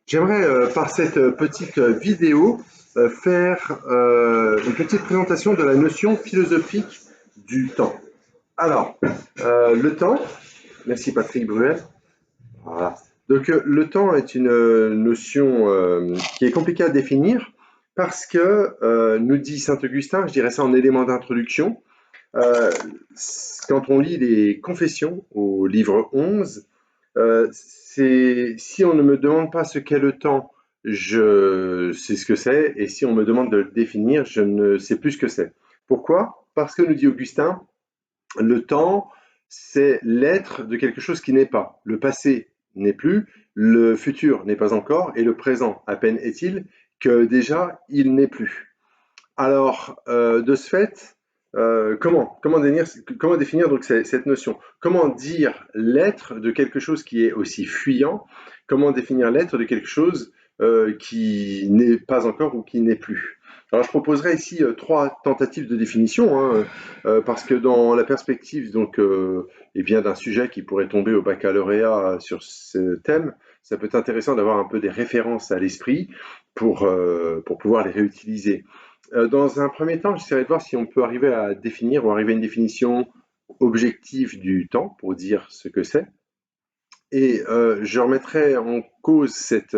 J'aimerais, par cette petite vidéo, faire une petite présentation de la notion philosophique du temps. Alors, le temps, merci Patrick Bruel. Voilà. Donc, le temps est une notion qui est compliquée à définir parce que, nous dit Saint Augustin, je dirais ça en élément d'introduction, euh, quand on lit les Confessions au livre 11, c'est si on ne me demande pas ce qu'est le temps, je sais ce que c'est, et si on me demande de le définir, je ne sais plus ce que c'est. Pourquoi? Parce que nous dit Augustin, le temps, c'est l'être de quelque chose qui n'est pas. Le passé n'est plus, le futur n'est pas encore, et le présent, à peine est-il, que déjà il n'est plus. Alors, de ce fait, comment définir donc cette notion? Comment dire l'être de quelque chose qui est aussi fuyant? Comment définir l'être de quelque chose qui n'est pas encore ou qui n'est plus? Alors, je proposerai ici trois tentatives de définition, hein, parce que dans la perspective donc, eh bien, d'un sujet qui pourrait tomber au baccalauréat sur ce thème, ça peut être intéressant d'avoir un peu des références à l'esprit pour pouvoir les réutiliser. Dans un premier temps, j'essaierai de voir si on peut arriver à définir ou arriver à une définition objective du temps pour dire ce que c'est. Et je remettrai en cause cette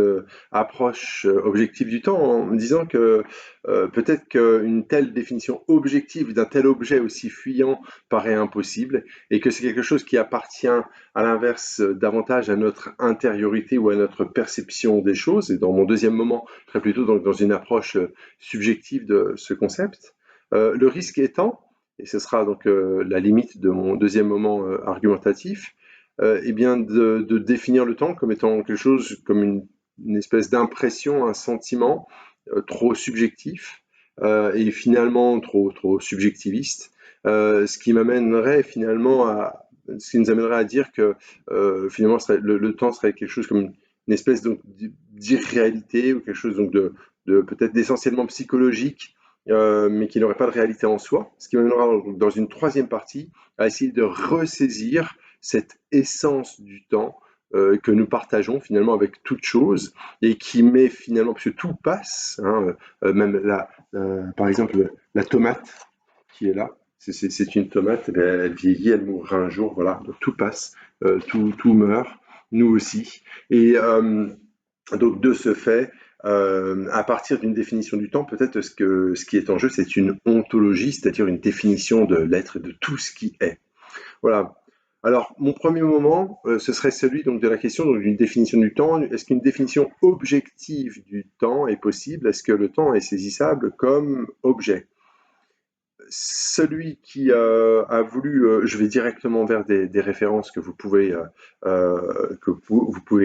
approche objective du temps en me disant que peut-être qu'une telle définition objective d'un tel objet aussi fuyant paraît impossible et que c'est quelque chose qui appartient à l'inverse davantage à notre intériorité ou à notre perception des choses. Et dans mon deuxième moment, je serai plutôt donc dans une approche subjective de ce concept. Le risque étant, et ce sera donc la limite de mon deuxième moment argumentatif, eh bien de définir le temps comme étant quelque chose, comme une espèce d'impression, un sentiment trop subjectif et finalement trop subjectiviste, ce qui m'amènerait finalement ce qui nous amènerait à dire que finalement le temps serait quelque chose comme une espèce donc d'irréalité ou quelque chose donc de peut-être d'essentiellement psychologique, mais qui n'aurait pas de réalité en soi. Ce qui m'amènera dans une troisième partie à essayer de ressaisir cette essence du temps que nous partageons finalement avec toute chose et qui met finalement, parce que tout passe, hein, même par exemple la tomate qui est là, c'est une tomate, eh bien, elle vieillit, elle mourra un jour, voilà, donc tout passe, tout meurt, nous aussi. Et donc de ce fait, à partir d'une définition du temps, peut-être ce qui est en jeu, c'est une ontologie, c'est-à-dire une définition de l'être, de tout ce qui est. Voilà. Alors, mon premier moment, ce serait celui donc de la question donc, d'une définition du temps. Est-ce qu'une définition objective du temps est possible? Est-ce que le temps est saisissable comme objet? Celui qui a voulu, je vais directement vers des références que vous pouvez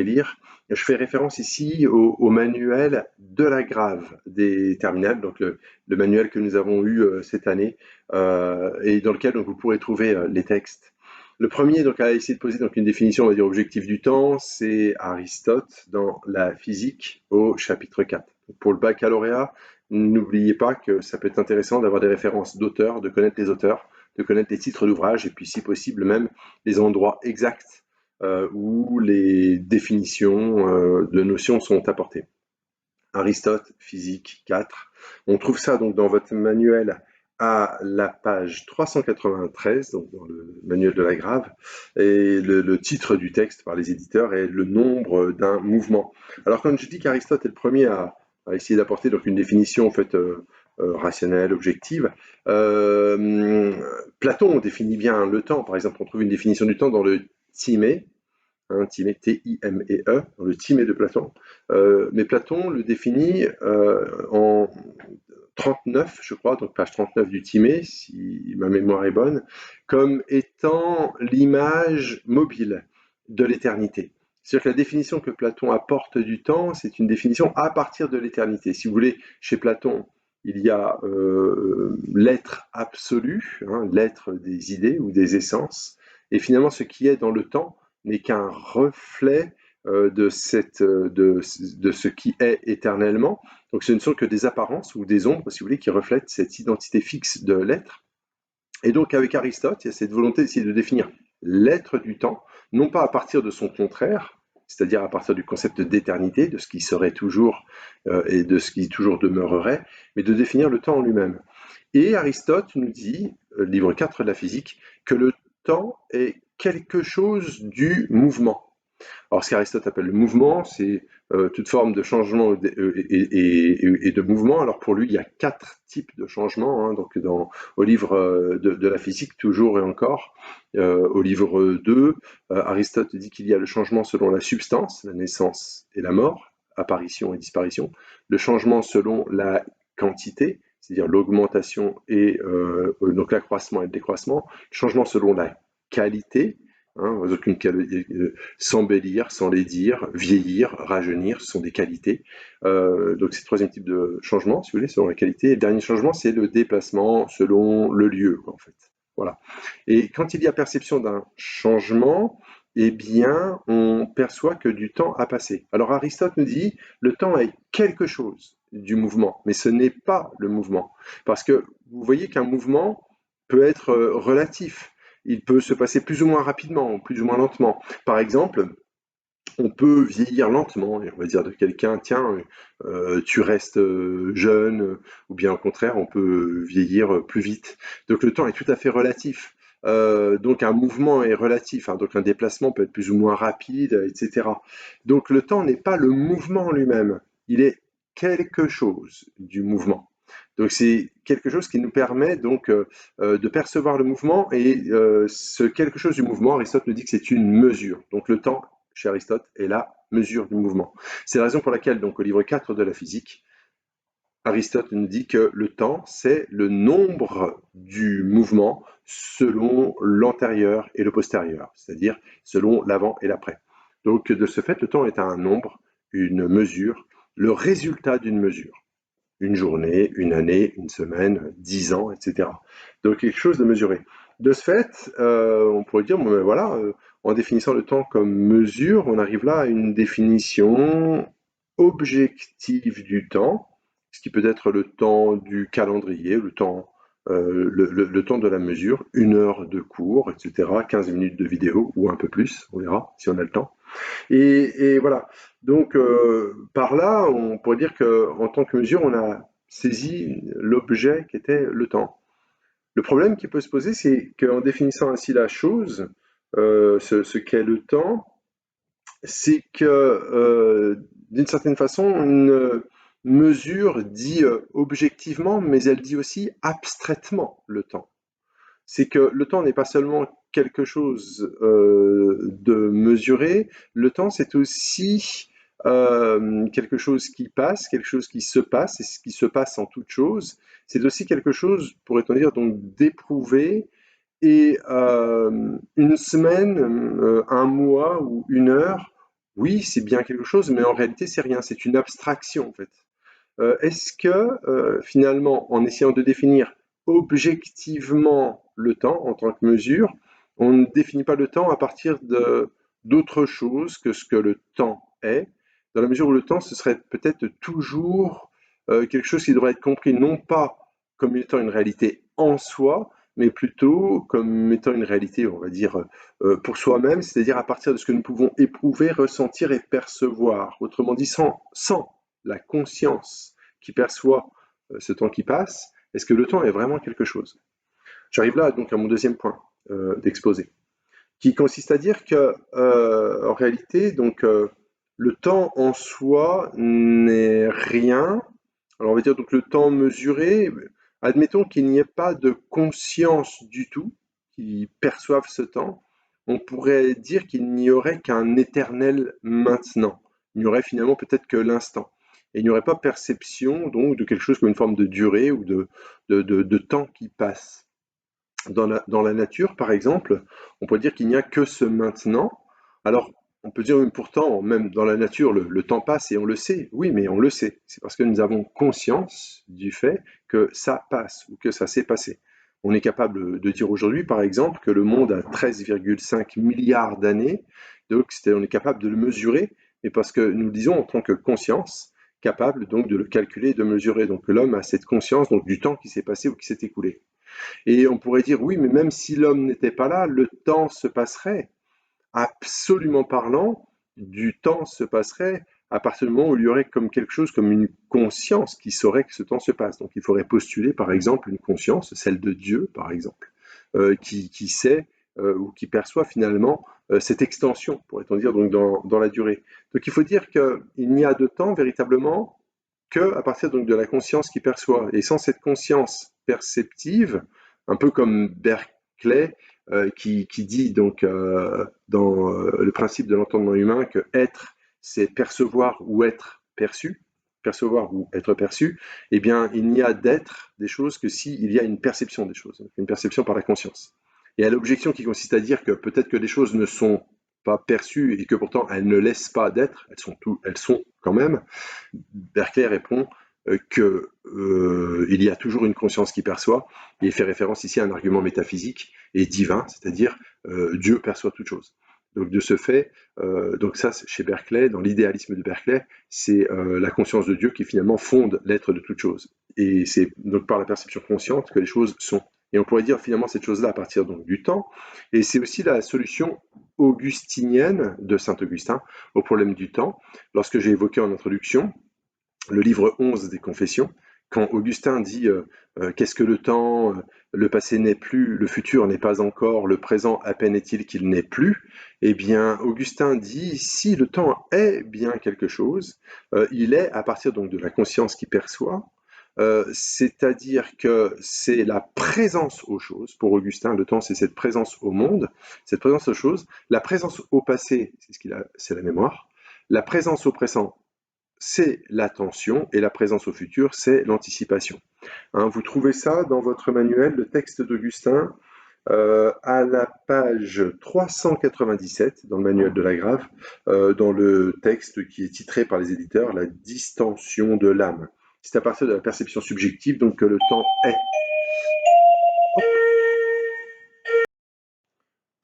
lire. Je fais référence ici au manuel de la grave des terminales, donc le manuel que nous avons eu cette année et dans lequel donc, vous pourrez trouver les textes. Le premier donc, à essayer de poser donc, une définition, on va dire, objective du temps, c'est Aristote dans la physique au chapitre 4. Pour le baccalauréat, n'oubliez pas que ça peut être intéressant d'avoir des références d'auteurs, de connaître les auteurs, de connaître les titres d'ouvrages et puis si possible même les endroits exacts où les définitions de notions sont apportées. Aristote, physique 4. On trouve ça donc dans votre manuel à la page 393, donc dans le manuel de la grave, et le titre du texte par les éditeurs est le nombre d'un mouvement. Alors quand je dis qu'Aristote est le premier à essayer d'apporter donc une définition en fait rationnelle, objective, Platon définit bien le temps. Par exemple, on trouve une définition du temps dans le Timée, hein, Timée, T-I-M-E-E, dans le Timée de Platon. Mais Platon le définit en 39, je crois, donc page 39 du Timée, si ma mémoire est bonne, comme étant l'image mobile de l'éternité. C'est-à-dire que la définition que Platon apporte du temps, c'est une définition à partir de l'éternité. Si vous voulez, chez Platon, il y a l'être absolu, hein, l'être des idées ou des essences, et finalement ce qui est dans le temps n'est qu'un reflet de ce qui est éternellement. Donc ce ne sont que des apparences ou des ombres, si vous voulez, qui reflètent cette identité fixe de l'être. Et donc avec Aristote, il y a cette volonté d'essayer de définir l'être du temps, non pas à partir de son contraire, c'est-à-dire à partir du concept d'éternité, de ce qui serait toujours et de ce qui toujours demeurerait, mais de définir le temps en lui-même. Et Aristote nous dit, livre 4 de la physique, que le temps est quelque chose du mouvement. Alors, ce qu'Aristote appelle le mouvement, c'est toute forme de changement et de mouvement. Alors, pour lui, il y a 4 types de changements. Hein, donc, au livre de la physique, toujours et encore, au livre 2, Aristote dit qu'il y a le changement selon la substance, la naissance et la mort, apparition et disparition. Le changement selon la quantité, c'est-à-dire l'augmentation et donc l'accroissement et le décroissement. Le changement selon la qualité, hein, s'embellir, s'enlaidir, vieillir, rajeunir, ce sont des qualités. Donc c'est le troisième type de changement, si vous voulez, selon la qualité. Et le dernier changement, c'est le déplacement selon le lieu, en fait. Voilà. Et quand il y a perception d'un changement, eh bien, on perçoit que du temps a passé. Alors Aristote nous dit, le temps est quelque chose du mouvement, mais ce n'est pas le mouvement. Parce que vous voyez qu'un mouvement peut être relatif. Il peut se passer plus ou moins rapidement ou plus ou moins lentement. Par exemple, on peut vieillir lentement et on va dire de quelqu'un, tiens, tu restes jeune, ou bien au contraire, on peut vieillir plus vite. Donc le temps est tout à fait relatif. Donc un mouvement est relatif, hein, donc un déplacement peut être plus ou moins rapide, etc. Donc le temps n'est pas le mouvement lui-même, il est quelque chose du mouvement. Donc c'est quelque chose qui nous permet donc de percevoir le mouvement et ce quelque chose du mouvement, Aristote nous dit que c'est une mesure. Donc le temps chez Aristote est la mesure du mouvement. C'est la raison pour laquelle, donc, au livre 4 de la physique, Aristote nous dit que le temps, c'est le nombre du mouvement selon l'antérieur et le postérieur, c'est-à-dire selon l'avant et l'après. Donc, de ce fait, le temps est un nombre, une mesure, le résultat d'une mesure. Une journée, une année, une semaine, 10 ans, etc. Donc quelque chose de mesuré. De ce fait, on pourrait dire, bon, ben voilà, en définissant le temps comme mesure, on arrive là à une définition objective du temps, ce qui peut être le temps du calendrier, le temps de la mesure, 1 heure de cours, etc., 15 minutes de vidéo ou un peu plus, on verra si on a le temps. Et voilà. Donc, par là, on pourrait dire qu'en tant que mesure, on a saisi l'objet qui était le temps. Le problème qui peut se poser, c'est qu'en définissant ainsi la chose, ce qu'est le temps, c'est que, d'une certaine façon, une mesure dit objectivement, mais elle dit aussi abstraitement le temps. C'est que le temps n'est pas seulement quelque chose de mesuré, le temps c'est aussi quelque chose qui passe, quelque chose qui se passe, et ce qui se passe en toute chose, c'est aussi quelque chose, pourrait-on dire, donc d'éprouvé, et une semaine, un mois ou 1 heure, oui, c'est bien quelque chose, mais en réalité c'est rien, c'est une abstraction en fait. Est-ce que finalement, en essayant de définir objectivement le temps en tant que mesure, on ne définit pas le temps à partir d'autre chose que ce que le temps est, dans la mesure où le temps, ce serait peut-être toujours quelque chose qui devrait être compris non pas comme étant une réalité en soi, mais plutôt comme étant une réalité, on va dire, pour soi-même, c'est-à-dire à partir de ce que nous pouvons éprouver, ressentir et percevoir. Autrement dit, sans la conscience qui perçoit ce temps qui passe, est-ce que le temps est vraiment quelque chose? J'arrive là donc à mon deuxième point d'exposé, qui consiste à dire que en réalité, donc le temps en soi n'est rien. Alors on va dire donc le temps mesuré, admettons qu'il n'y ait pas de conscience du tout qui perçoive ce temps, on pourrait dire qu'il n'y aurait qu'un éternel maintenant. Il n'y aurait finalement peut-être que l'instant. Et il n'y aurait pas perception donc de quelque chose comme une forme de durée ou de temps qui passe. Dans la nature, par exemple, on peut dire qu'il n'y a que ce maintenant. Alors, on peut dire, pourtant, même dans la nature, le temps passe et on le sait. Oui, mais on le sait. C'est parce que nous avons conscience du fait que ça passe ou que ça s'est passé. On est capable de dire aujourd'hui, par exemple, que le monde a 13,5 milliards d'années. Donc, on est capable de le mesurer, mais parce que nous le disons en tant que conscience, capable donc de le calculer et de mesurer. Donc, l'homme a cette conscience donc, du temps qui s'est passé ou qui s'est écoulé. Et on pourrait dire, oui, mais même si l'homme n'était pas là, le temps se passerait. Absolument parlant, du temps se passerait à partir du moment où il y aurait comme quelque chose, comme une conscience qui saurait que ce temps se passe. Donc il faudrait postuler par exemple une conscience, celle de Dieu par exemple, qui sait ou qui perçoit finalement cette extension, pourrait-on dire, donc dans la durée. Donc il faut dire qu'il n'y a de temps véritablement que à partir donc de la conscience qui perçoit. Et sans cette conscience perceptive, un peu comme Berkeley qui dit donc dans le principe de l'entendement humain que être, c'est percevoir ou être perçu, percevoir ou être perçu, eh bien il n'y a d'être des choses que s'il y a une perception des choses, une perception par la conscience. Et à l'objection qui consiste à dire que peut-être que les choses ne sont pas perçues et que pourtant elles ne laissent pas d'être, elles sont quand même, Berkeley répond qu'il y a toujours une conscience qui perçoit, et il fait référence ici à un argument métaphysique et divin, c'est-à-dire Dieu perçoit toute chose. Donc de ce fait, donc ça chez Berkeley, dans l'idéalisme de Berkeley, c'est la conscience de Dieu qui finalement fonde l'être de toute chose. Et c'est donc par la perception consciente que les choses sont. Et on pourrait dire finalement cette chose-là à partir donc du temps. Et c'est aussi la solution augustinienne de saint Augustin au problème du temps. Lorsque j'ai évoqué en introduction le livre 11 des Confessions, quand Augustin dit qu'est-ce que le temps, le passé n'est plus, le futur n'est pas encore, le présent à peine est-il qu'il n'est plus, eh bien Augustin dit si le temps est bien quelque chose, il est à partir donc de la conscience qui perçoit, c'est-à-dire que c'est la présence aux choses. Pour Augustin, le temps, c'est cette présence au monde, cette présence aux choses. La présence au passé, c'est la mémoire. La présence au présent, c'est l'attention, et la présence au futur, c'est l'anticipation. Hein, vous trouvez ça dans votre manuel, le texte d'Augustin, à la page 397, dans le manuel de la Grave, dans le texte qui est titré par les éditeurs « La distension de l'âme ». C'est à partir de la perception subjective donc que le temps est.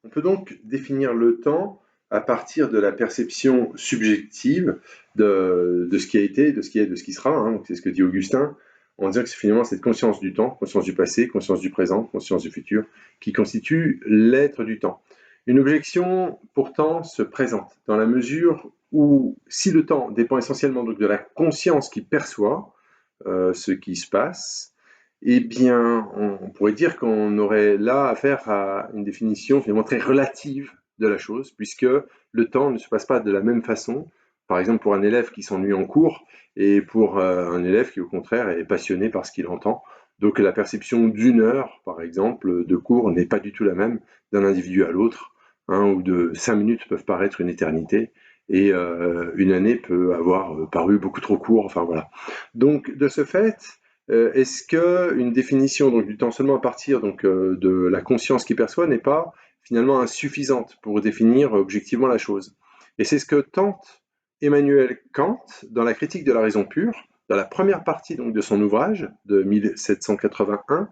On peut donc définir le temps à partir de la perception subjective de ce qui a été, de ce qui est, de ce qui sera. Hein. C'est ce que dit Augustin, en disant que c'est finalement cette conscience du temps, conscience du passé, conscience du présent, conscience du futur, qui constitue l'être du temps. Une objection, pourtant, se présente dans la mesure où, si le temps dépend essentiellement donc de la conscience qui perçoit ce qui se passe, eh bien, on pourrait dire qu'on aurait là affaire à une définition finalement très relative de la chose, puisque le temps ne se passe pas de la même façon, par exemple pour un élève qui s'ennuie en cours, et pour un élève qui au contraire est passionné par ce qu'il entend. Donc la perception d'une heure, par exemple, de cours n'est pas du tout la même d'un individu à l'autre, hein, ou de 5 minutes peuvent paraître une éternité, et une année peut avoir paru beaucoup trop court, enfin voilà. Donc de ce fait, est-ce qu'une définition donc, du temps seulement à partir donc, de la conscience qui perçoit n'est pas finalement insuffisante pour définir objectivement la chose? Et c'est ce que tente Emmanuel Kant dans la critique de la raison pure, dans la première partie donc, de son ouvrage de 1781,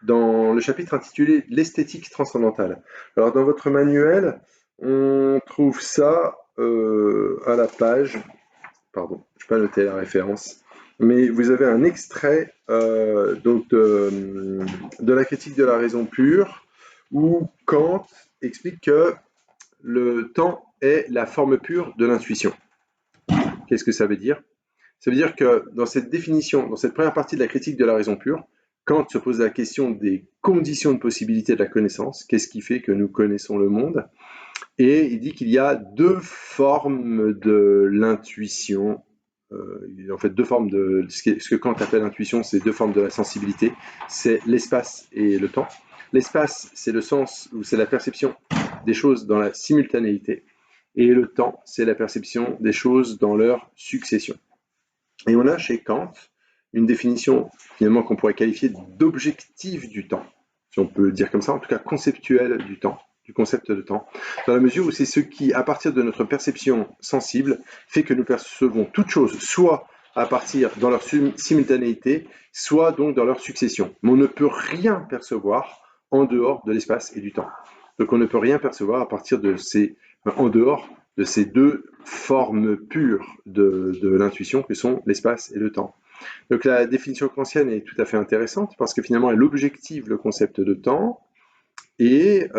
dans le chapitre intitulé L'esthétique transcendantale. Alors dans votre manuel, on trouve ça à la page, pardon, je n'ai pas noté la référence, mais vous avez un extrait donc de la critique de la raison pure où Kant explique que le temps est la forme pure de l'intuition. Qu'est-ce que ça veut dire? Ça veut dire que dans cette définition, dans cette première partie de la critique de la raison pure, Kant se pose la question des conditions de possibilité de la connaissance. Qu'est-ce qui fait que nous connaissons le monde? Et il dit qu'il y a deux formes de l'intuition. Il y a en fait deux formes de ce que Kant appelle l'intuition, c'est deux formes de la sensibilité, c'est l'espace et le temps. L'espace, c'est le sens ou c'est la perception des choses dans la simultanéité, et le temps, c'est la perception des choses dans leur succession. Et on a chez Kant une définition finalement qu'on pourrait qualifier d'objectif du temps, si on peut dire comme ça, en tout cas conceptuel du temps, du concept de temps, dans la mesure où c'est ce qui, à partir de notre perception sensible, fait que nous percevons toutes choses, soit à partir dans leur simultanéité, soit donc dans leur succession. Mais on ne peut rien percevoir en dehors de l'espace et du temps. Donc on ne peut rien percevoir à partir de en dehors de ces deux formes pures de l'intuition que sont l'espace et le temps. Donc la définition kantienne est tout à fait intéressante parce que finalement elle objective le concept de temps et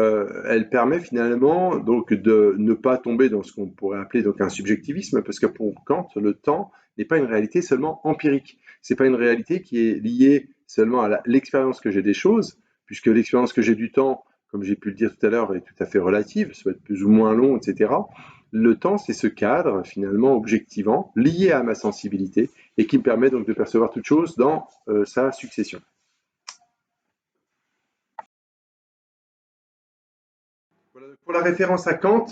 elle permet finalement donc de ne pas tomber dans ce qu'on pourrait appeler donc un subjectivisme, parce que pour Kant, le temps n'est pas une réalité seulement empirique. C'est pas une réalité qui est liée seulement à l'expérience que j'ai des choses, puisque l'expérience que j'ai du temps, comme j'ai pu le dire tout à l'heure, est tout à fait relative, ça peut être plus ou moins long, etc. Le temps, c'est ce cadre finalement objectivant, lié à ma sensibilité, et qui me permet donc de percevoir toute chose dans sa succession. Voilà, pour la référence à Kant,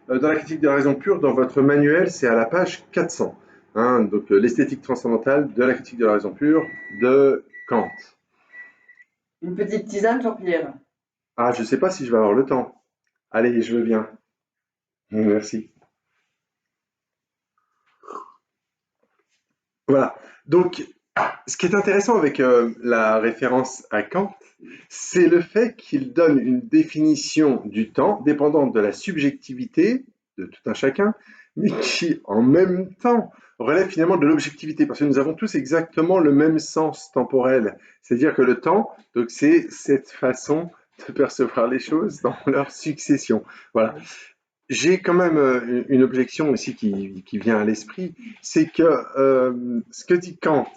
dans la critique de la raison pure, dans votre manuel, c'est à la page 400. Hein, donc l'esthétique transcendantale de la critique de la raison pure de Kant. Une petite tisane sur Pierre. Ah, je ne sais pas si je vais avoir le temps. Allez, je veux bien. Merci. Voilà. Donc, ce qui est intéressant avec la référence à Kant, c'est le fait qu'il donne une définition du temps dépendante de la subjectivité de tout un chacun, mais qui en même temps relève finalement de l'objectivité, parce que nous avons tous exactement le même sens temporel. C'est-à-dire que le temps, donc c'est cette façon de percevoir les choses dans leur succession. Voilà. J'ai quand même une objection aussi qui vient à l'esprit, c'est que ce que dit Kant,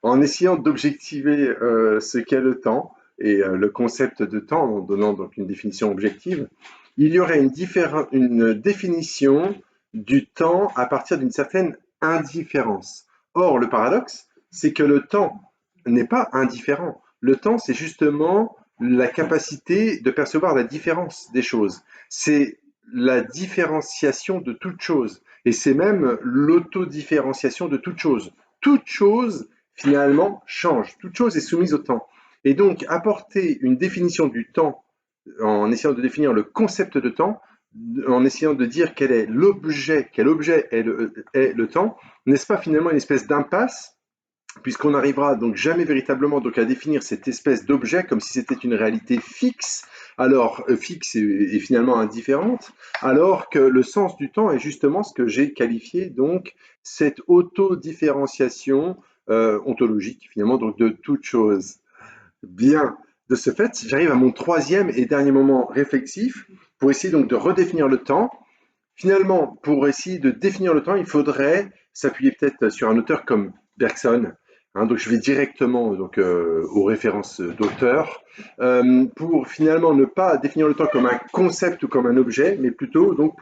en essayant d'objectiver ce qu'est le temps et le concept de temps, en donnant donc une définition objective, il y aurait une définition du temps à partir d'une certaine indifférence. Or, le paradoxe, c'est que le temps n'est pas indifférent. Le temps, c'est justement la capacité de percevoir la différence des choses. C'est la différenciation de toute chose. Et c'est même l'autodifférenciation de toute chose. Toute chose, finalement, change. Toute chose est soumise au temps. Et donc, apporter une définition du temps en essayant de définir le concept de temps, en essayant de dire quel objet est le temps, n'est-ce pas finalement une espèce d'impasse, puisqu'on n'arrivera donc jamais véritablement donc à définir cette espèce d'objet comme si c'était une réalité fixe, alors fixe et finalement indifférente, alors que le sens du temps est justement ce que j'ai qualifié donc cette autodifférenciation ontologique finalement donc de toute chose. Bien, de ce fait, j'arrive à mon troisième et dernier moment réflexif pour essayer donc de redéfinir le temps. Finalement, pour essayer de définir le temps, il faudrait s'appuyer peut-être sur un auteur comme Bergson. Hein, donc je vais directement donc, aux références d'auteurs pour finalement ne pas définir le temps comme un concept ou comme un objet, mais plutôt donc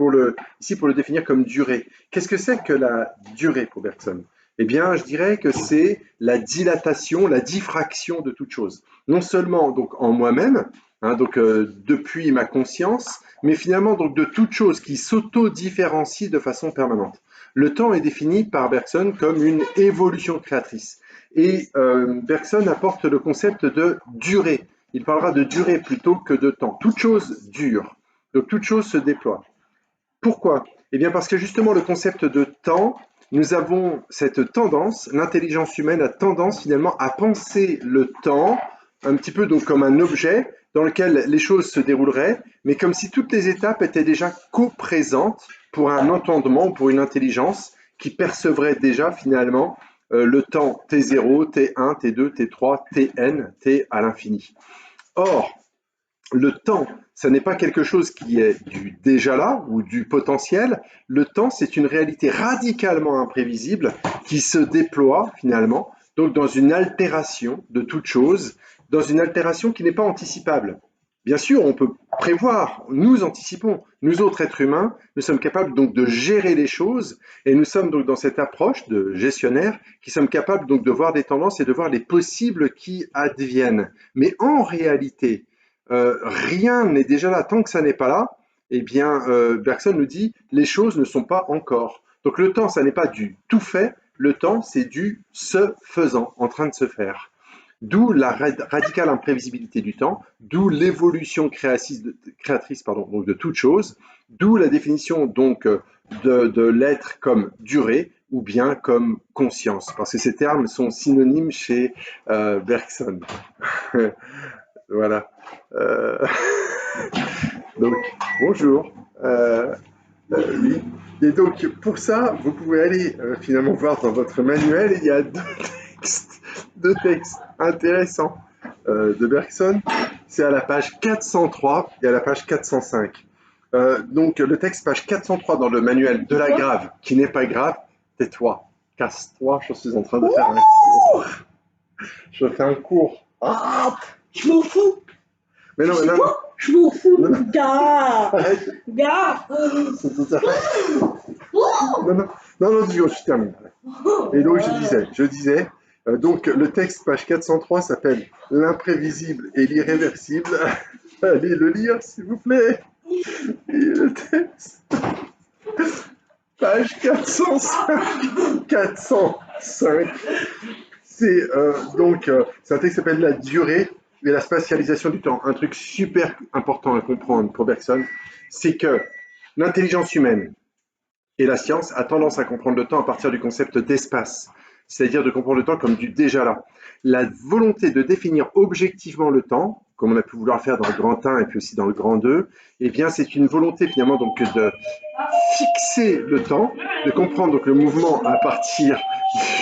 ici pour le définir comme durée. Qu'est-ce que c'est que la durée pour Bergson? Eh bien, je dirais que c'est la dilatation, la diffraction de toute chose. Non seulement donc en moi-même, hein, donc depuis ma conscience, mais finalement donc de toute chose qui s'auto-différencie de façon permanente. Le temps est défini par Bergson comme une évolution créatrice. Et Bergson apporte le concept de durée. Il parlera de durée plutôt que de temps. Toute chose dure. Donc toute chose se déploie. Pourquoi? Eh bien parce que justement le concept de temps, nous avons cette tendance, l'intelligence humaine a tendance finalement à penser le temps un petit peu donc comme un objet dans lequel les choses se dérouleraient, mais comme si toutes les étapes étaient déjà co-présentes pour un entendement ou pour une intelligence qui percevrait déjà finalement le temps T0, T1, T2, T3, Tn, T à l'infini. Or, le temps, ça n'est pas quelque chose qui est du déjà là ou du potentiel. Le temps, c'est une réalité radicalement imprévisible qui se déploie finalement, donc dans une altération de toute chose, dans une altération qui n'est pas anticipable. Bien sûr, on peut prévoir, nous anticipons, nous autres êtres humains, nous sommes capables donc de gérer les choses et nous sommes donc dans cette approche de gestionnaire qui sommes capables donc de voir des tendances et de voir les possibles qui adviennent. Mais en réalité, rien n'est déjà là. Tant que ça n'est pas là, eh bien, Bergson nous dit les choses ne sont pas encore. Donc le temps, ça n'est pas du tout fait, le temps, c'est du se faisant, en train de se faire. D'où la radicale imprévisibilité du temps, d'où l'évolution créatrice donc de toute chose, d'où la définition donc de l'être comme durée ou bien comme conscience, parce que ces termes sont synonymes chez Bergson. Voilà. Euh, donc, bonjour. Oui. Et donc, pour ça, vous pouvez aller finalement voir dans votre manuel, il y a deux textes intéressants de Bergson. c'est à la page 403 et à la page 405. Donc le texte page 403 dans le manuel de la grave, qui n'est pas grave, tais-toi, casse-toi, je suis en train de faire un cours. Je fais un cours. Ah, je m'en fous. Mais non, Tu sais non, quoi? Je m'en fous, non, gars. arrête. Gars. C'est tout à fait. Non, je termine. Et donc je disais, donc le texte page 403 s'appelle L'imprévisible et l'irréversible. Allez le lire, s'il vous plaît. Et le texte, page 405. 405. C'est c'est un texte qui s'appelle La durée et la spatialisation du temps. Un truc super important à comprendre pour Bergson, c'est que l'intelligence humaine et la science a tendance à comprendre le temps à partir du concept d'espace, c'est-à-dire de comprendre le temps comme du déjà là. La volonté de définir objectivement le temps, comme on a pu vouloir faire dans le grand 1 et puis aussi dans le grand 2, eh bien c'est une volonté finalement donc de fixer le temps, de comprendre donc le mouvement à partir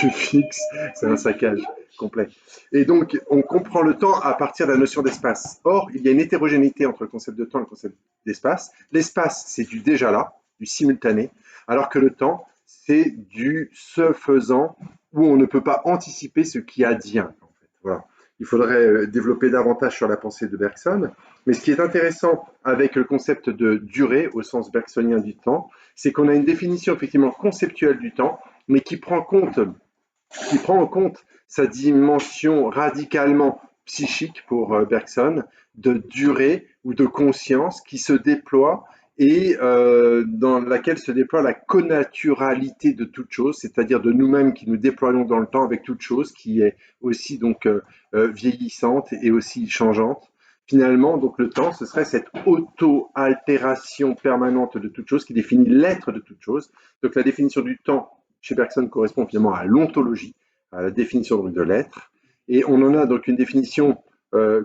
du fixe, c'est un saccage complet. Et donc on comprend le temps à partir de la notion d'espace. Or, il y a une hétérogénéité entre le concept de temps et le concept d'espace. L'espace, c'est du déjà là, du simultané, alors que le temps, c'est du se faisant où on ne peut pas anticiper ce qui advient. En fait. Voilà. Il faudrait développer davantage sur la pensée de Bergson. Mais ce qui est intéressant avec le concept de durée, au sens bergsonien du temps, c'est qu'on a une définition effectivement conceptuelle du temps, mais qui prend en compte sa dimension radicalement psychique pour Bergson, de durée ou de conscience qui se déploie et dans laquelle se déploie la connaturalité de toute chose, c'est-à-dire de nous-mêmes qui nous déployons dans le temps avec toute chose qui est aussi donc vieillissante et aussi changeante. Finalement, donc le temps, ce serait cette auto-altération permanente de toute chose qui définit l'être de toute chose. Donc la définition du temps chez Bergson correspond finalement à l'ontologie, à la définition de l'être. Et on en a donc une définition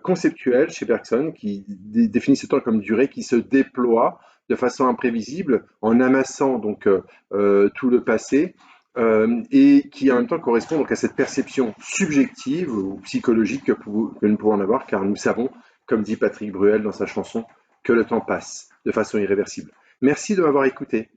conceptuelle chez Bergson qui définit ce temps comme durée qui se déploie de façon imprévisible en amassant donc tout le passé et qui en même temps correspond donc à cette perception subjective ou psychologique que nous pouvons en avoir car nous savons, comme dit Patrick Bruel dans sa chanson, que le temps passe de façon irréversible. Merci de m'avoir écouté.